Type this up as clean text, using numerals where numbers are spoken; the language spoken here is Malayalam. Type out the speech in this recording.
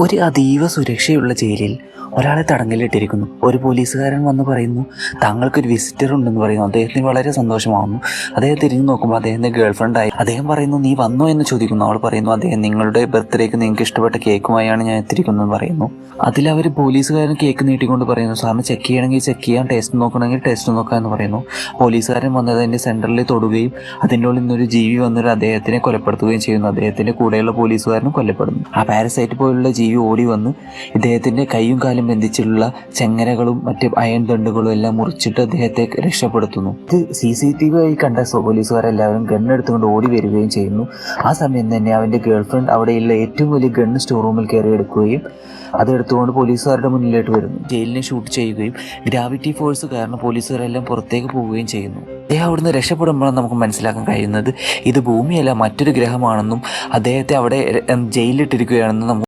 ഒരു അതീവ സുരക്ഷയുള്ള ജയിലിൽ ഒരാളെ തടങ്കലിട്ടിരിക്കുന്നു. ഒരു പോലീസുകാരൻ വന്ന് പറയുന്നു, താങ്കൾക്കൊരു വിസിറ്റർ ഉണ്ടെന്ന് പറയുന്നു. അദ്ദേഹത്തിന് വളരെ സന്തോഷമാവുന്നു. അദ്ദേഹം തിരിഞ്ഞു നോക്കുമ്പോൾ അദ്ദേഹത്തിൻ്റെ ഗേൾഫ്രണ്ടായി. അദ്ദേഹം പറയുന്നു, നീ വന്നോ എന്ന് ചോദിക്കുന്നു. അവൾ പറയുന്നു, അദ്ദേഹം നിങ്ങളുടെ ബർത്ത്ഡേക്ക് നിങ്ങൾക്ക് ഇഷ്ടപ്പെട്ട കേക്കുമായാണ് ഞാൻ എത്തിയിരിക്കുന്നതെന്ന് പറയുന്നു. അതിലവർ പോലീസുകാരൻ കേക്ക് നീട്ടിക്കൊണ്ട് പറയുന്നു, സാറിന് ചെക്ക് ചെയ്യണമെങ്കിൽ ചെക്ക് ചെയ്യാം, ടേസ്റ്റ് നോക്കണമെങ്കിൽ ടേസ്റ്റ് നോക്കാം എന്ന് പറയുന്നു. പോലീസുകാരൻ വന്നത് അതിൻ്റെ സെൻറ്ററിൽ തൊടുകയും അതിൻ്റെ ഉള്ളിൽ നിന്നൊരു ജീവി വന്നൊരു അദ്ദേഹത്തിനെ കൊലപ്പെടുത്തുകയും ചെയ്യുന്നു. അദ്ദേഹത്തിൻ്റെ കൂടെയുള്ള പോലീസുകാരനും കൊല്ലപ്പെടുന്നു. ആ പാരസൈറ്റ് പോലുള്ള ജീവി ഓടി വന്ന് ഇദ്ദേഹത്തിൻ്റെ കൈയും കാലും ബന്ധിച്ചിട്ടുള്ള ചെങ്ങലകളും മറ്റ് അയൺ ദണ്ടുകളും എല്ലാം മുറിച്ചിട്ട് അദ്ദേഹത്തെ രക്ഷപ്പെടുത്തുന്നു. ഇത് CCTV ആയി കണ്ട പോലീസുകാരെല്ലാവരും ഗണ്ണെടുത്തുകൊണ്ട് ഓടി വരികയും ചെയ്യുന്നു. ആ സമയം തന്നെ അവൻ്റെ ഗേൾഫ്രണ്ട് അവിടെയുള്ള ഏറ്റവും വലിയ ഗണ്ണ് സ്റ്റോർ റൂമിൽ കയറി എടുക്കുകയും അതെടുത്തുകൊണ്ട് പോലീസുകാരുടെ മുന്നിലോട്ട് വരുന്നു. ജയിലിനെ ഷൂട്ട് ചെയ്യുകയും ഗ്രാവിറ്റി ഫോഴ്സ് കാരണം പോലീസുകാരെല്ലാം പുറത്തേക്ക് പോവുകയും ചെയ്യുന്നു. അദ്ദേഹം അവിടുന്ന് രക്ഷപ്പെടുമ്പോഴാണ് നമുക്ക് മനസ്സിലാക്കാൻ കഴിയുന്നത് ഇത് ഭൂമിയല്ല, മറ്റൊരു ഗ്രഹമാണെന്നും അദ്ദേഹത്തെ അവിടെ ജയിലിലിട്ടിരിക്കുകയാണെന്നും നമുക്ക്